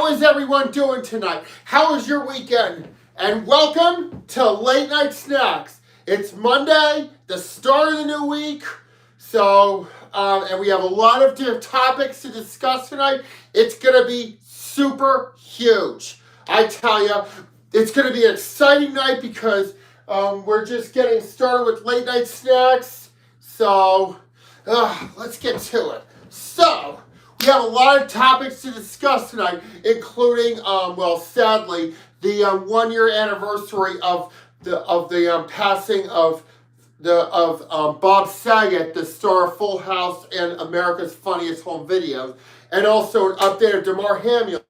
How is everyone doing tonight? How was your weekend? And welcome to Late Night Snacks. It's Monday, the start of the new week. And we have a lot of different topics to discuss tonight. It's going to be super huge. I tell you, it's going to be an exciting night because we're just getting started with Late Night Snacks. So, let's get to it. So, we have a lot of topics to discuss tonight, including, sadly, the 1 year anniversary of the passing of Bob Saget, the star of Full House and America's Funniest Home Videos, and also an update of Damar Hamlin.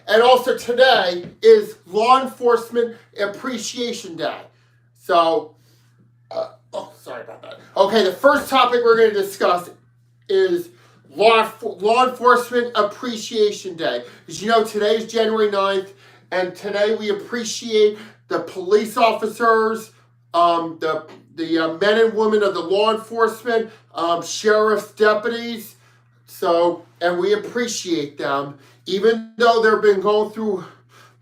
And also today is Law Enforcement Appreciation Day. So, sorry about that. Okay, the first topic we're going to discuss is Law Enforcement Appreciation Day. As you know, today is January 9th, and today we appreciate the police officers, the men and women of the law enforcement, sheriff's deputies. And we appreciate them, even though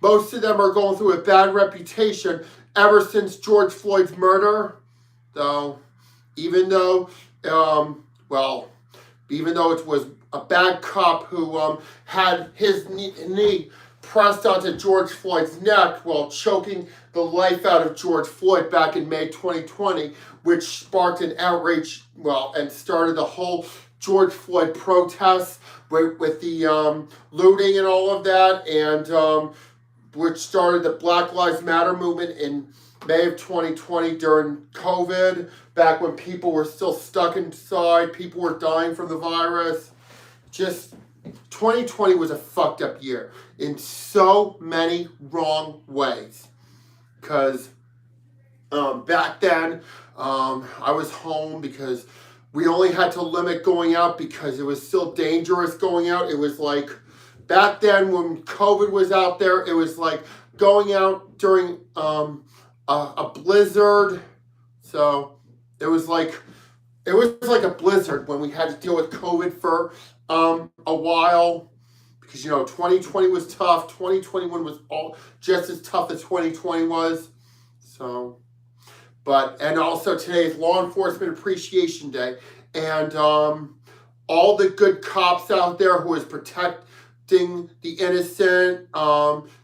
most of them are going through a bad reputation ever since George Floyd's murder. So, even though it was a bad cop who had his knee pressed onto George Floyd's neck while choking the life out of George Floyd back in May 2020, which sparked an outrage, and started the whole George Floyd protests with the looting and all of that, and which started the Black Lives Matter movement in May of 2020 during COVID, back when people were still stuck inside, people were dying from the virus. Just 2020 was a fucked up year in so many wrong ways. Because back then, I was home because we only had to limit going out because it was still dangerous going out. It was like, back then when COVID was out there, it was like going out during a blizzard. So it was like a blizzard when we had to deal with COVID for a while, because 2020 was tough. 2021 was all just as tough as 2020 was. And also today is Law Enforcement Appreciation Day, and all the good cops out there who is protecting the innocent,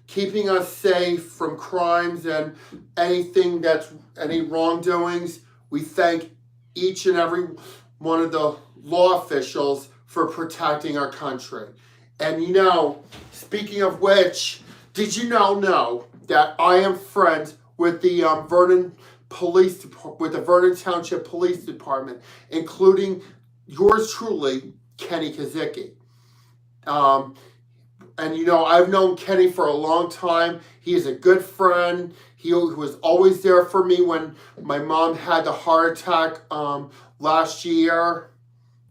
keeping us safe from crimes and any wrongdoings. We thank each and every one of the law officials for protecting our country. And speaking of which, did you know that I am friends with the Vernon Township Police Department, including yours truly, Kenny Kazicki. I've known Kenny for a long time. He is a good friend. He was always there for me when my mom had the heart attack last year.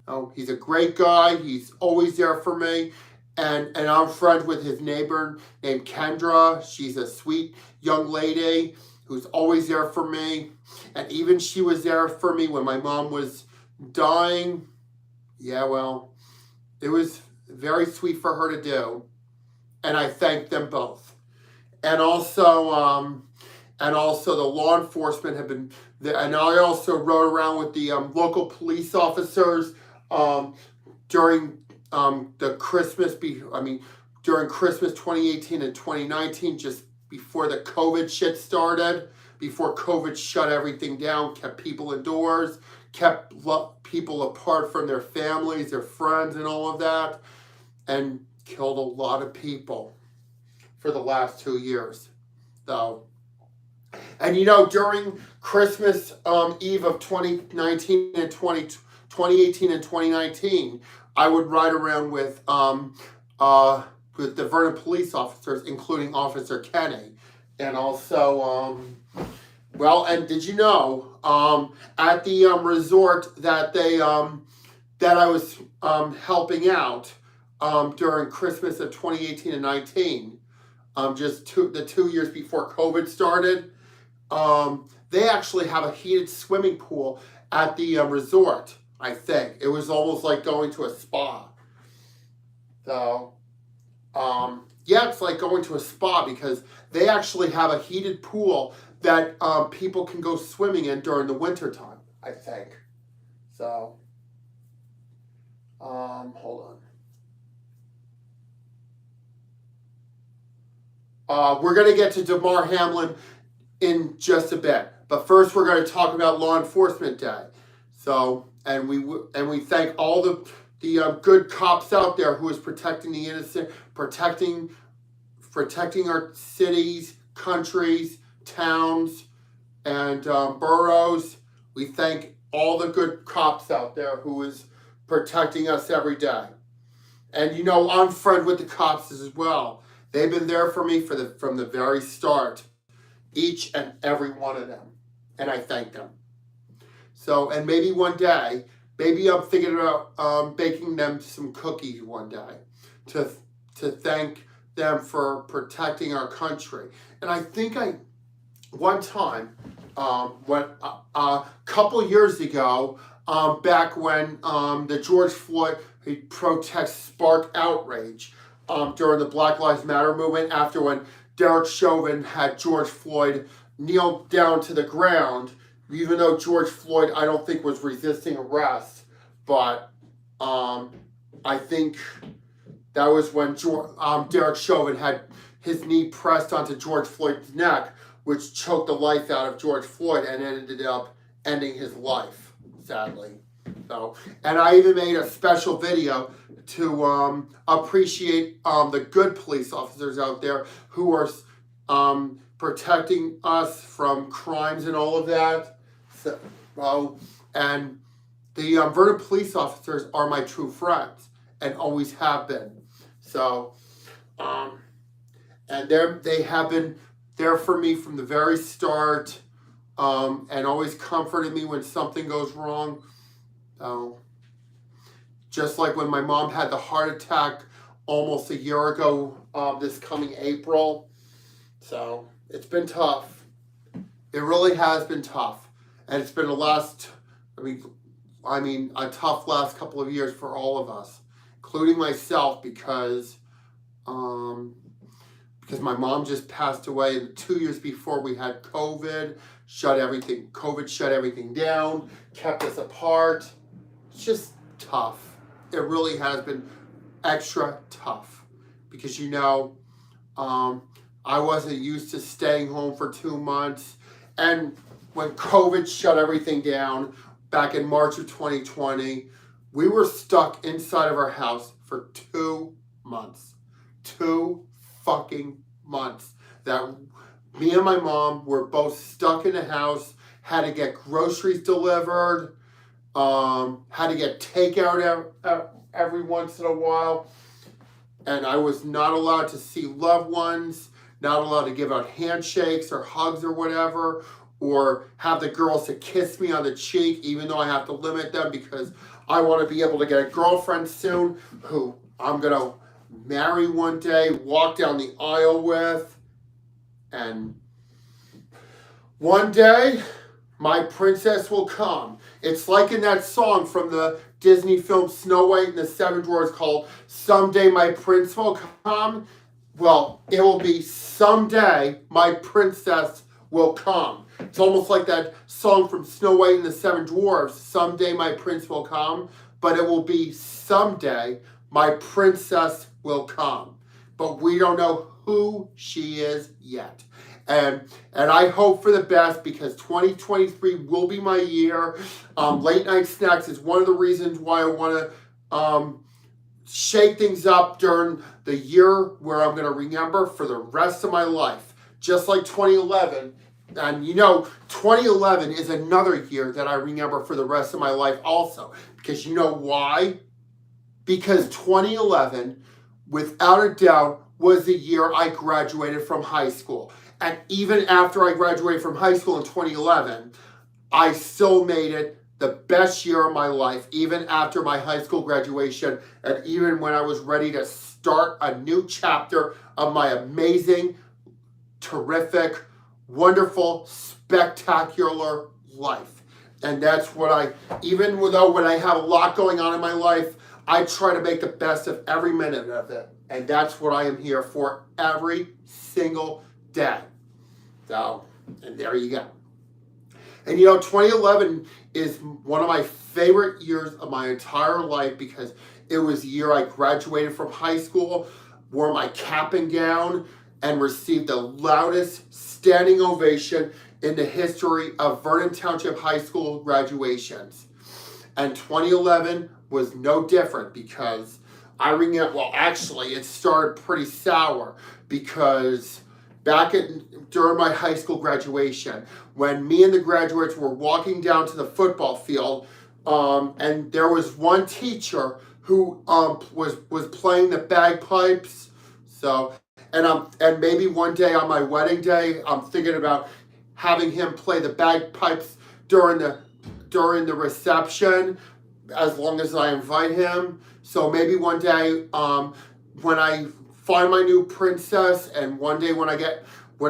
Oh, he's a great guy. He's always there for me. And I'm friends with his neighbor named Kendra. She's a sweet young lady who's always there for me. And even she was there for me when my mom was dying. Yeah, it was very sweet for her to do. And I thank them both. And also the law enforcement have been there. And I also rode around with the local police officers during during Christmas 2018 and 2019, just before the COVID shit started, before COVID shut everything down, kept people indoors, kept people apart from their families, their friends, and all of that, and killed a lot of people for the last 2 years, though. And during Christmas Eve of 2019 and 2018 and 2019, I would ride around with the Vernon police officers, including Officer Kenny, and also and did you know at the resort that I was helping out during Christmas of 2018 and 19, the 2 years before COVID started, they actually have a heated swimming pool at the resort. I think it was almost like going to a spa. So Yeah, it's like going to a spa because they actually have a heated pool that people can go swimming in during the winter time, I think. So, hold on. We're going to get to Damar Hamlin in just a bit, but first we're going to talk about Law Enforcement Day. So, and we thank all the good cops out there who is protecting the innocent, protecting our cities, countries, towns, and boroughs. We thank all the good cops out there who is protecting us every day. And you know, I'm friend with the cops as well. They've been there for me from the very start, each and every one of them, and I thank them. So, and maybe one day, maybe I'm thinking about baking them some cookies one day to thank them for protecting our country. And I think one time, when a couple years ago, back when the George Floyd protests sparked outrage during the Black Lives Matter movement, after when Derek Chauvin had George Floyd kneel down to the ground, even though George Floyd I don't think was resisting arrest, but I think that was when Derek Chauvin had his knee pressed onto George Floyd's neck, which choked the life out of George Floyd and ended up ending his life, sadly. So, and I even made a special video to appreciate the good police officers out there who are protecting us from crimes and all of that. So, and the Vernon police officers are my true friends and always have been. So, and they have been there for me from the very start, and always comforted me when something goes wrong. Just like when my mom had the heart attack almost a year ago, this coming April. So it's been tough. It really has been tough, and it's been a tough last couple of years for all of us, including myself, because my mom just passed away 2 years before we had COVID. COVID shut everything down, kept us apart. It's just tough. It really has been extra tough because, I wasn't used to staying home for 2 months. And when COVID shut everything down back in March of 2020, we were stuck inside of our house for 2 months. 2 fucking months. That me and my mom were both stuck in the house, had to get groceries delivered, had to get takeout every once in a while, and I was not allowed to see loved ones, not allowed to give out handshakes or hugs or whatever, or have the girls to kiss me on the cheek, even though I have to limit them because I want to be able to get a girlfriend soon who I'm going to marry one day, walk down the aisle with, and one day my princess will come. It's like in that song from the Disney film Snow White and the Seven Dwarfs called Someday My Prince Will Come. Well, it will be someday my princess will come. It's almost like that song from Snow White and the Seven Dwarfs, Someday My Prince Will Come, but it will be someday my princess will come. But we don't know who she is yet. And I hope for the best because 2023 will be my year. Late Night Snacks is one of the reasons why I want to shake things up during the year where I'm going to remember for the rest of my life. Just like 2011. And 2011 is another year that I remember for the rest of my life also. Because you know why? Because 2011, without a doubt, was the year I graduated from high school. And even after I graduated from high school in 2011, I still made it the best year of my life, even after my high school graduation, and even when I was ready to start a new chapter of my amazing, terrific, wonderful, spectacular life. And that's what even though when I have a lot going on in my life, I try to make the best of every minute of it. And that's what I am here for every single day. So, and there you go. And 2011 is one of my favorite years of my entire life because it was the year I graduated from high school, wore my cap and gown, and received the loudest standing ovation in the history of Vernon Township High School graduations. And 2011 was no different because I remember, well, actually, it started pretty sour because during my high school graduation, when me and the graduates were walking down to the football field, and there was one teacher who was playing the bagpipes. So, and maybe one day on my wedding day, I'm thinking about having him play the bagpipes during the reception, as long as I invite him. So maybe one day, when I find my new princess, and one day when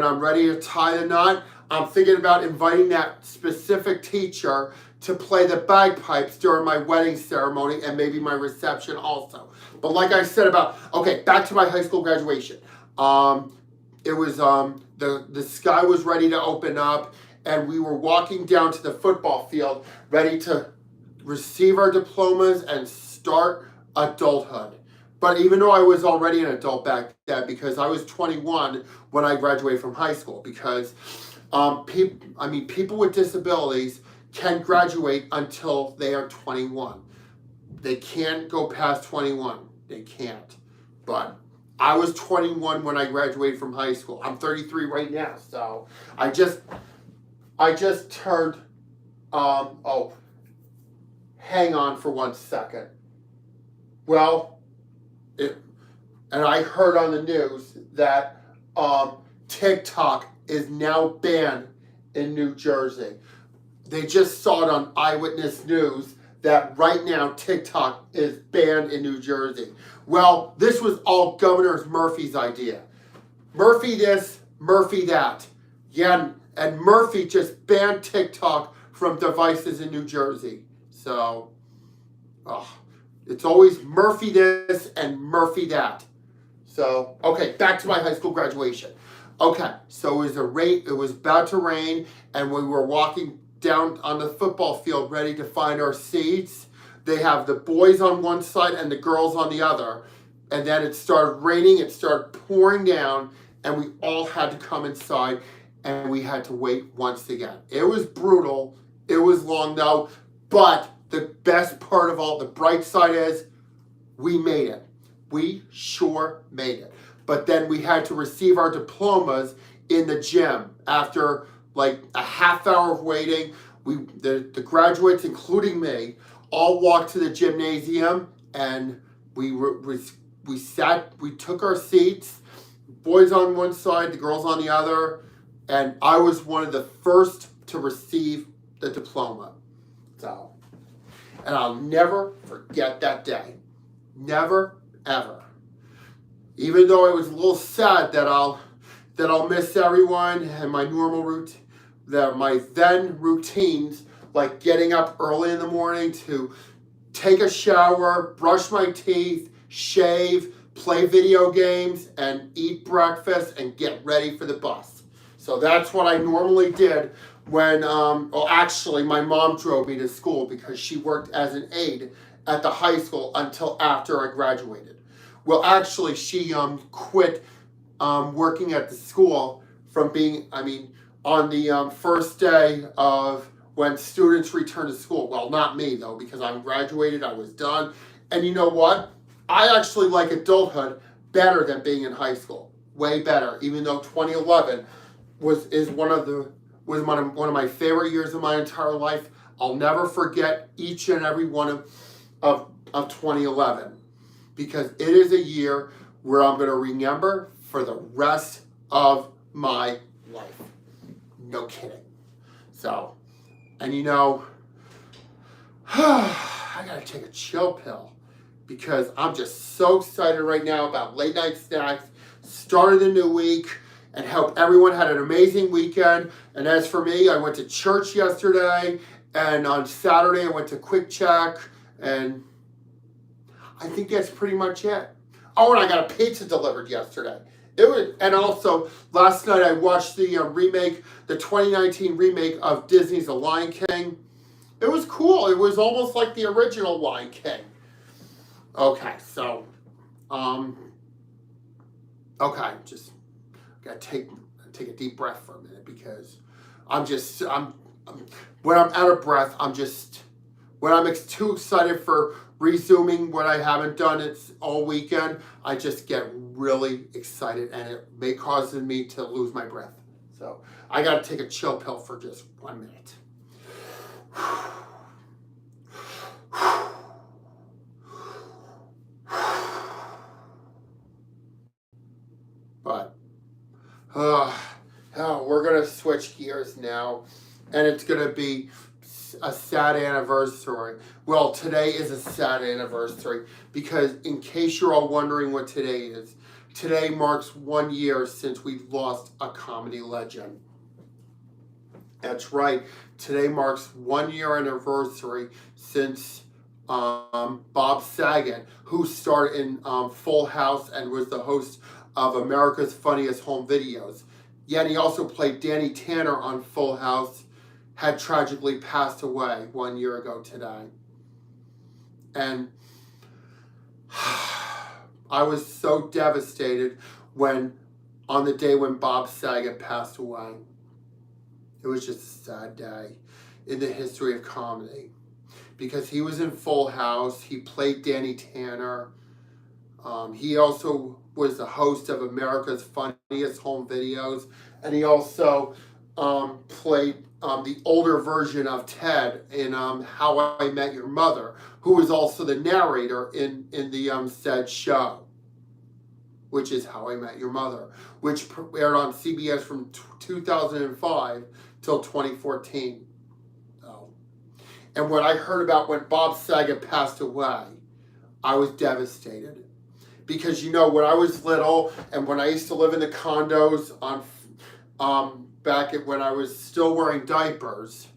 I'm ready to tie the knot, I'm thinking about inviting that specific teacher to play the bagpipes during my wedding ceremony and maybe my reception also. But like I said okay, back to my high school graduation. It was the sky was ready to open up, and we were walking down to the football field ready to receive our diplomas and start adulthood. But even though I was already an adult back then, because I was 21 when I graduated from high school, because people with disabilities can graduate until they are 21. They can't go past 21. They can't. But I was 21 when I graduated from high school. I'm 33 right now, so I just turned. Hang on for 1 second. Well, and I heard on the news that TikTok is now banned in New Jersey. They just saw it on Eyewitness News that right now TikTok is banned in New Jersey. Well, this was all Governor Murphy's idea. Murphy this, Murphy that. Yeah, and Murphy just banned TikTok from devices in New Jersey. So, it's always Murphy this and Murphy that. So, okay, back to my high school graduation. Okay, so it was about to rain, and we were walking down on the football field ready to find our seats. They have the boys on one side and the girls on the other. And then it started raining, it started pouring down, and we all had to come inside, and we had to wait once again. It was brutal. It was long though, but the best part of all, the bright side is, we made it. We sure made it. But then we had to receive our diplomas in the gym after like a half hour of waiting. The graduates, including me, all walked to the gymnasium, and we took our seats, boys on one side, the girls on the other, and I was one of the first to receive the diploma. So, and I'll never forget that day. Never, ever. Even though it was a little sad that I'll miss everyone and my normal routine, my then routines, like getting up early in the morning to take a shower, brush my teeth, shave, play video games, and eat breakfast and get ready for the bus. So that's what I normally did when, actually my mom drove me to school because she worked as an aide at the high school until after I graduated. Well, actually, she quit working at the school from being, on the first day of when students return to school. Well, not me, though, because I'm graduated, I was done. And you know what? I actually like adulthood better than being in high school. Way better, even though 2011 was one of my favorite years of my entire life. I'll never forget each and every one of 2011. Because it is a year where I'm going to remember for the rest of my life. No kidding. So, and I got to take a chill pill because I'm just so excited right now about late night snacks, start of the new week, and hope everyone had an amazing weekend. And as for me, I went to church yesterday, and on Saturday I went to Quick Check, and I think that's pretty much it. Oh, and I got a pizza delivered yesterday. It was, and also last night I watched the remake, the 2019 remake of Disney's The Lion King. It was cool. It was almost like the original Lion King. Okay, so, okay, just gotta take a deep breath for a minute because when I'm out of breath, when I'm too excited for resuming what I haven't done it's all weekend, I just get really excited and it may cause me to lose my breath. So I gotta take a chill pill for just 1 minute. But we're gonna switch gears now, and it's gonna be a sad anniversary. Well, today is a sad anniversary because, in case you're all wondering what today is, today marks 1 year since we lost a comedy legend. That's right. Today marks 1 year anniversary since Bob Saget, who starred in Full House and was the host of America's Funniest Home Videos. Yet he also played Danny Tanner on Full House, had tragically passed away 1 year ago today. And I was so devastated on the day when Bob Saget passed away. It was just a sad day in the history of comedy because he was in Full House. He played Danny Tanner. He also was the host of America's Funniest Home Videos, and he also played the older version of Ted in How I Met Your Mother, who was also the narrator in the said show, which is How I Met Your Mother, which aired on CBS from 2005 till 2014. And when I heard about when Bob Saget passed away, I was devastated. Because, when I was little and when I used to live in the condos back when I was still wearing diapers,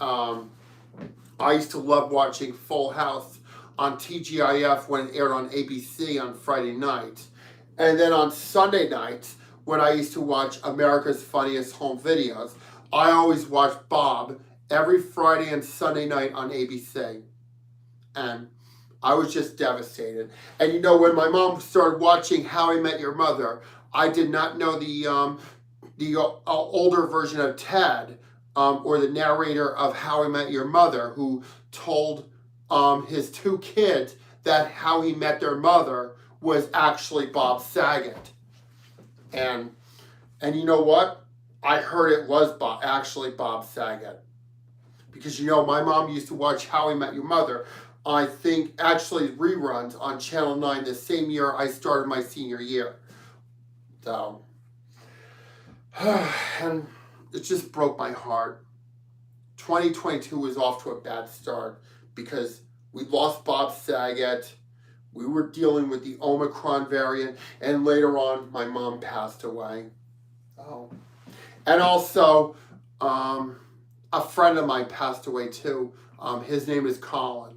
I used to love watching Full House on TGIF when it aired on ABC on Friday night. And then on Sunday nights, when I used to watch America's Funniest Home Videos, I always watched Bob every Friday and Sunday night on ABC. And I was just devastated. And when my mom started watching How I Met Your Mother, I did not know the older version of Ted, or the narrator of How I Met Your Mother, who told his two kids that how he met their mother was actually Bob Saget. And you know what? I heard it was actually Bob Saget. Because my mom used to watch How I Met Your Mother, I think actually reruns on Channel 9 the same year I started my senior year. So, and it just broke my heart. 2022 was off to a bad start because we lost Bob Saget. We were dealing with the Omicron variant, and later on, my mom passed away. Oh, and also, a friend of mine passed away too. His name is Colin.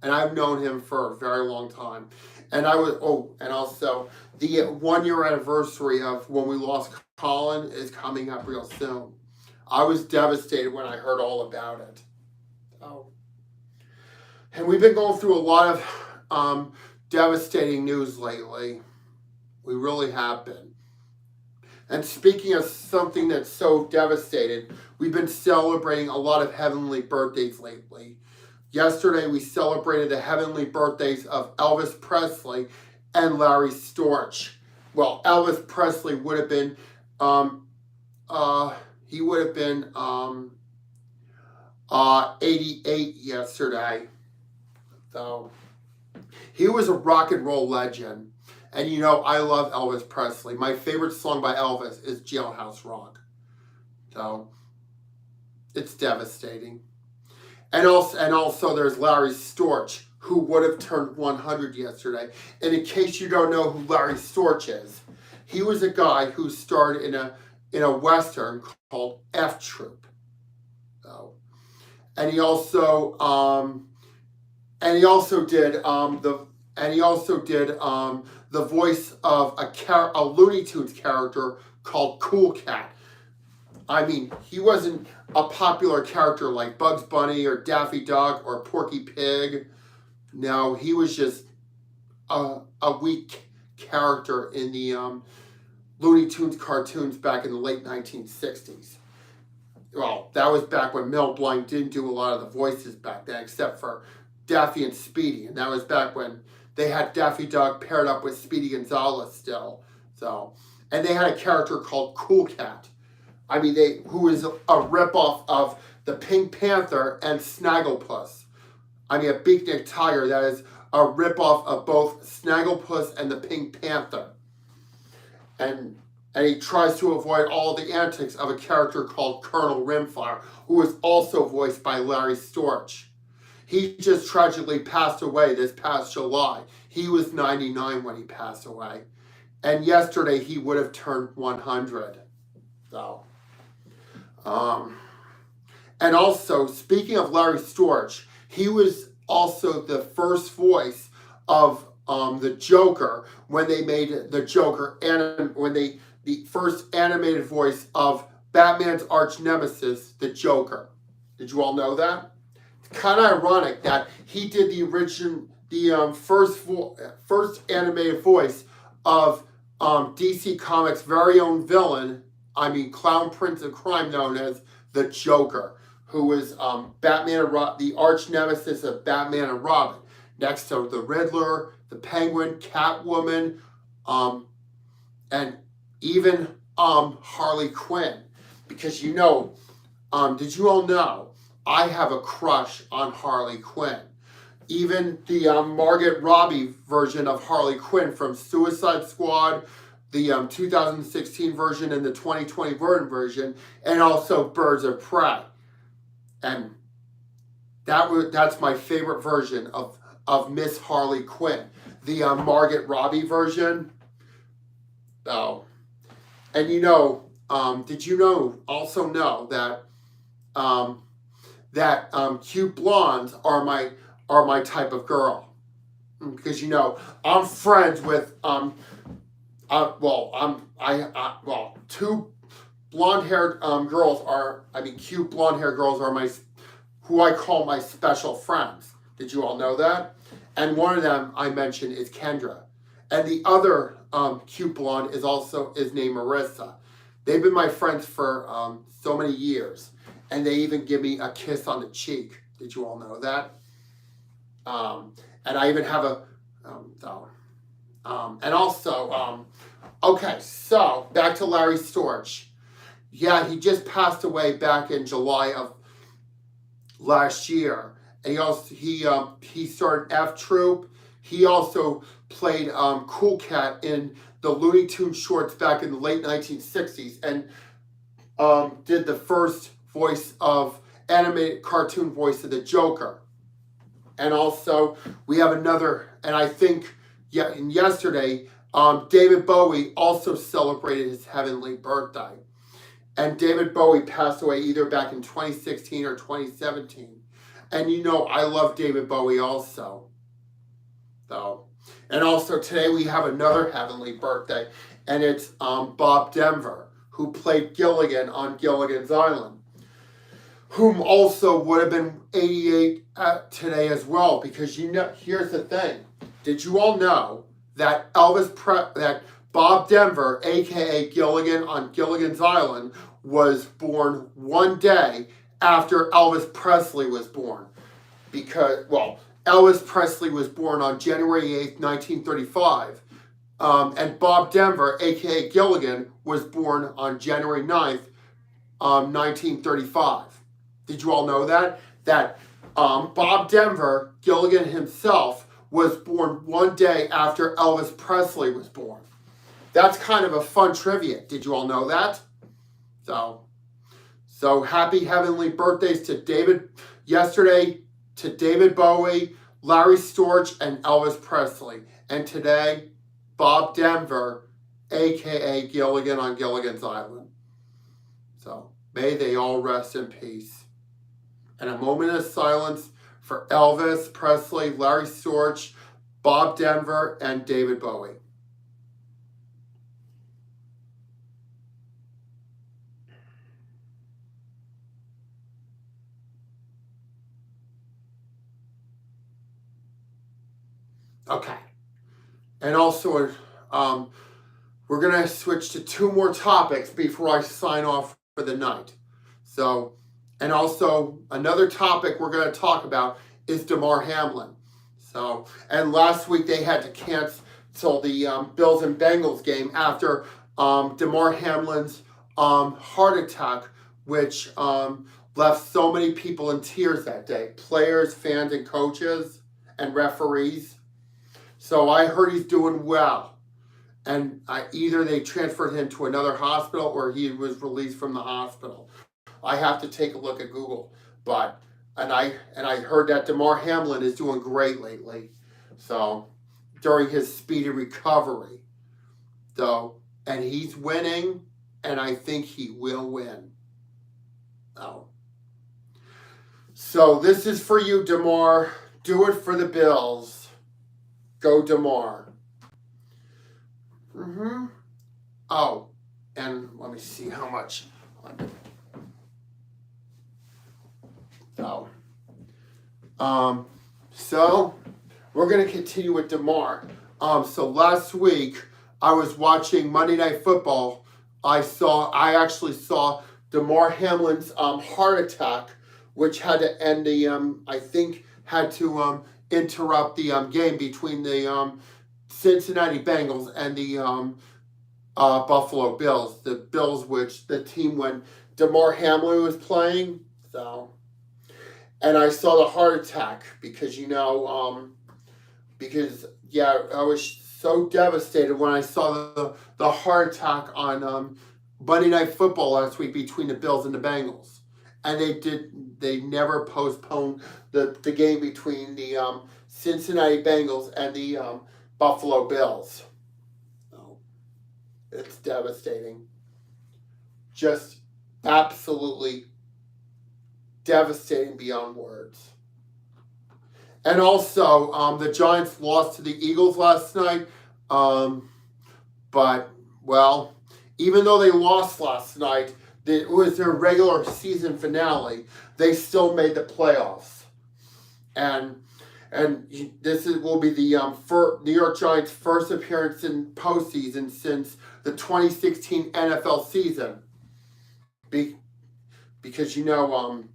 And I've known him for a very long time. And and also the 1 year anniversary of when we lost Colin is coming up real soon. I was devastated when I heard all about it. Oh. And we've been going through a lot of devastating news lately. We really have been. And speaking of something that's so devastating, we've been celebrating a lot of heavenly birthdays lately. Yesterday, we celebrated the heavenly birthdays of Elvis Presley and Larry Storch. Well, Elvis Presley would have been, 88 yesterday. So, he was a rock and roll legend. And I love Elvis Presley. My favorite song by Elvis is Jailhouse Rock. So, it's devastating. And also there's Larry Storch, who would have turned 100 yesterday. And in case you don't know who Larry Storch is, he was a guy who starred in a Western called F Troop. So, and he also did and he also did the voice of a Looney Tunes character called Cool Cat. I mean, he wasn't a popular character like Bugs Bunny or Daffy Duck or Porky Pig. No, he was just a weak character in the Looney Tunes cartoons back in the late 1960s. Well, that was back when Mel Blanc didn't do a lot of the voices back then, except for Daffy and Speedy. And that was back when they had Daffy Duck paired up with Speedy Gonzales still. So, and they had a character called Cool Cat. I mean, who is a ripoff of the Pink Panther and Snagglepuss. I mean, a Beatnik Tiger that is a ripoff of both Snagglepuss and the Pink Panther. And he tries to avoid all the antics of a character called Colonel Rimfire, who was also voiced by Larry Storch. He just tragically passed away this past July. He was 99 when he passed away. And yesterday he would have turned 100. So, and also, speaking of Larry Storch, he was also the first voice of the Joker when they made the Joker, the first animated voice of Batman's arch nemesis, the Joker. Did you all know that? It's kind of ironic that he did the first animated voice of DC Comics' very own villain, Clown Prince of Crime, known as the Joker, who was the arch nemesis of Batman and Robin, next to the Riddler, the Penguin, Catwoman, and even Harley Quinn. Because did you all know, I have a crush on Harley Quinn. Even the Margot Robbie version of Harley Quinn from Suicide Squad, the 2016 version and the 2020 version, and also Birds of Prey. And that's my favorite version of Miss Harley Quinn. The Margot Robbie version. Oh. And did you also know that cute blondes are my type of girl? Because I'm friends with two blonde-haired girls cute blonde-haired girls are who I call my special friends. Did you all know that? And one of them I mentioned is Kendra. And the other cute blonde is named Marissa. They've been my friends for so many years. And they even give me a kiss on the cheek. Did you all know that? And I even have okay, so back to Larry Storch. Yeah, he just passed away back in July of last year. And he started F Troop. He also played Cool Cat in the Looney Tunes shorts back in the late 1960s and did the first voice of animated cartoon voice of the Joker. And also we have another, and I think yesterday David Bowie also celebrated his heavenly birthday. And David Bowie passed away either back in 2016 or 2017. And I love David Bowie also. And also today we have another heavenly birthday, and it's Bob Denver, who played Gilligan on Gilligan's Island, whom also would have been 88 today as well. Because here's the thing: did you all know that that Bob Denver, aka Gilligan on Gilligan's Island, was born one day after Elvis Presley was born? Elvis Presley was born on January 8th, 1935, and Bob Denver, aka Gilligan, was born on January 9th, 1935. Did you all know that? That Bob Denver, Gilligan himself, was born one day after Elvis Presley was born. That's kind of a fun trivia. Did you all know that? So happy heavenly birthdays to David Bowie, Larry Storch, and Elvis Presley. And today, Bob Denver, a.k.a. Gilligan on Gilligan's Island. So may they all rest in peace. And a moment of silence for Elvis Presley, Larry Storch, Bob Denver, and David Bowie. Okay. And also, we're going to switch to two more topics before I sign off for the night. So, and also another topic we're going to talk about is Damar Hamlin. So, and last week they had to cancel the Bills and Bengals game after Damar Hamlin's heart attack, which left so many people in tears that day. Players, fans, and coaches, and referees. So I heard he's doing well. And either they transferred him to another hospital or he was released from the hospital. I have to take a look at Google. And I heard that Damar Hamlin is doing great lately. So during his speedy recovery. And he's winning, and I think he will win. So this is for you, Damar. Do it for the Bills. Go, Damar. Oh, and let me see how much. So we're going to continue with Damar. So last week I was watching Monday Night Football. I actually saw Damar Hamlin's heart attack, which had to end had to interrupt the game between the Cincinnati Bengals and the Buffalo Bills. The Bills, which the team when Damar Hamlin was playing. And I saw the heart attack because I was so devastated when I saw the heart attack on Monday Night Football last week between the Bills and the Bengals. And they never postponed the game between the Cincinnati Bengals and the Buffalo Bills. It's devastating. Just absolutely devastating beyond words. And also, the Giants lost to the Eagles last night. But, well, even though they lost last night, it was their regular season finale. They still made the playoffs. And this will be the New York Giants' first appearance in postseason since the 2016 NFL season. Because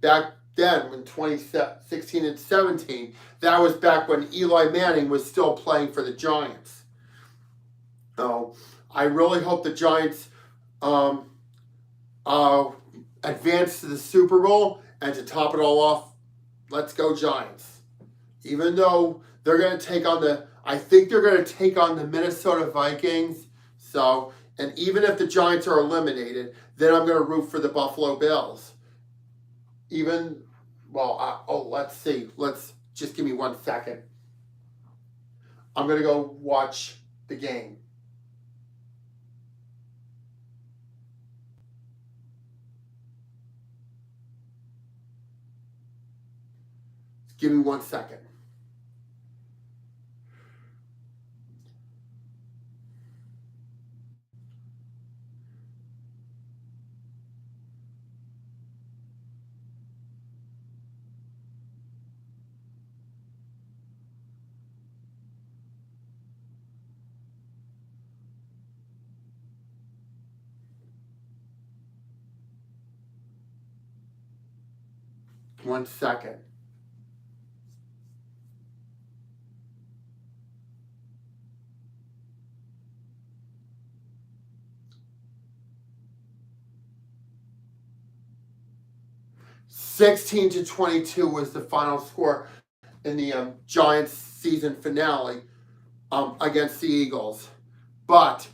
back then, in 2016 and 17, that was back when Eli Manning was still playing for the Giants. So I really hope the Giants advance to the Super Bowl, and to top it all off, let's go Giants. Even though they're going to take on the Minnesota Vikings. So, and even if the Giants are eliminated, then I'm going to root for the Buffalo Bills. Let's see. Let's just give me 1 second. I'm going to go watch the game. Give me 1 second. One second. (16-22) was the final score in the Giants season finale against the Eagles. But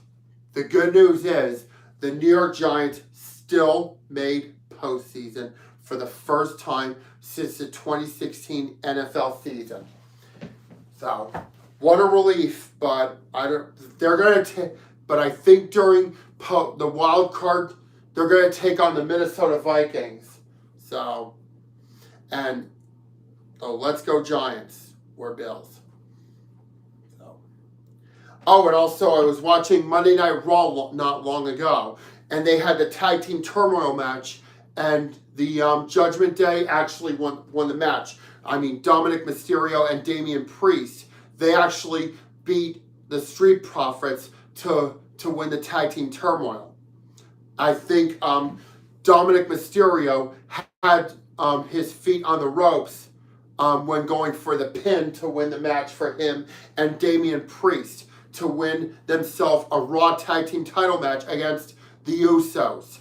the good news is the New York Giants still made postseason for the first time since the 2016 NFL season. So, what a relief! But I think during the wild card, they're going to take on the Minnesota Vikings. So, let's go Giants or Bills. Oh, and also I was watching Monday Night Raw not long ago, and they had the tag team turmoil match, and the Judgment Day actually won the match. I mean, Dominic Mysterio and Damian Priest, they actually beat the Street Profits to win the tag team turmoil. I think Dominic Mysterio had his feet on the ropes when going for the pin to win the match for him and Damian Priest to win themselves a Raw Tag Team title match against the Usos.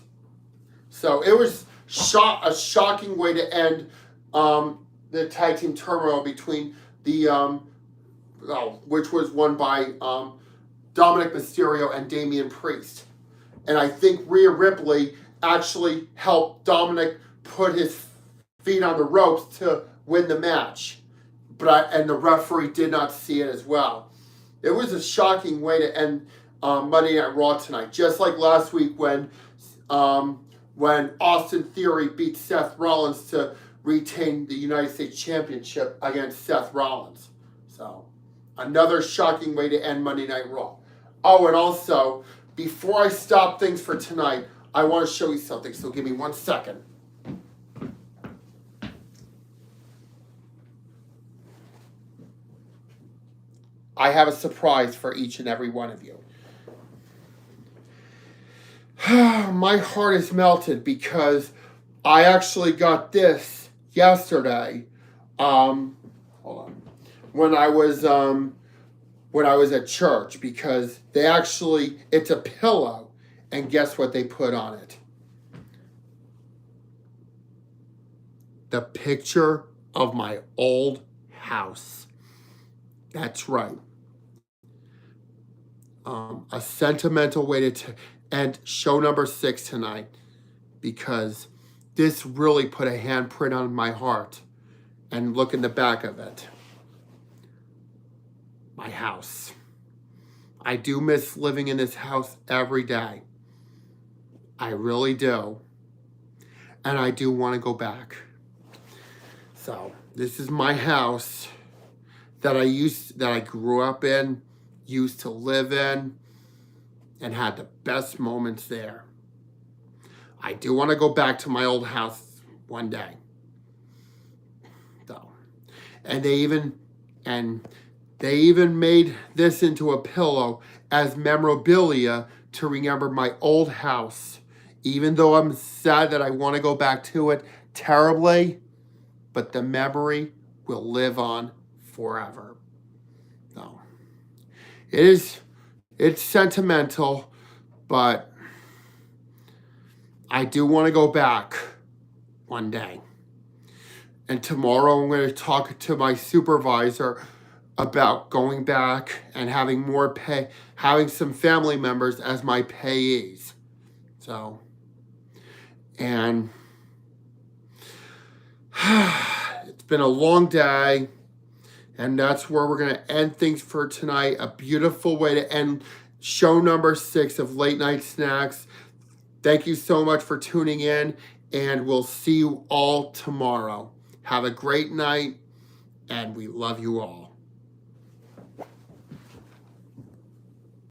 So it was a shocking way to end the tag team turmoil between the which was won by Dominic Mysterio and Damian Priest. And I think Rhea Ripley actually helped Dominic put his feet on the ropes to win the match. And the referee did not see it as well. It was a shocking way to end Monday Night Raw tonight. Just like last week when Austin Theory beat Seth Rollins to retain the United States Championship against Seth Rollins. So, another shocking way to end Monday Night Raw. Oh, and also, before I stop things for tonight, I want to show you something, so give me 1 second. I have a surprise for each and every one of you. My heart is melted because I actually got this yesterday. Hold on. When I was at church, because it's a pillow, and guess what they put on it? The picture of my old house. That's right. A sentimental way to end show number 6 tonight, because this really put a handprint on my heart. And look in the back of it. My house. I do miss living in this house every day. I really do. And I do want to go back. So, this is my house that I grew up in, used to live in, and had the best moments there. I do want to go back to my old house one day. So, and they even made this into a pillow as memorabilia to remember my old house. Even though I'm sad that I want to go back to it terribly, but the memory will live on forever. So, it's sentimental, but I do want to go back one day. And tomorrow I'm going to talk to my supervisor about going back and having more pay, having some family members as my payees. So, and it's been a long day, and that's where we're going to end things for tonight. A beautiful way to end show number 6 of Late Night Snacks. Thank you so much for tuning in, and we'll see you all tomorrow. Have a great night, and we love you all.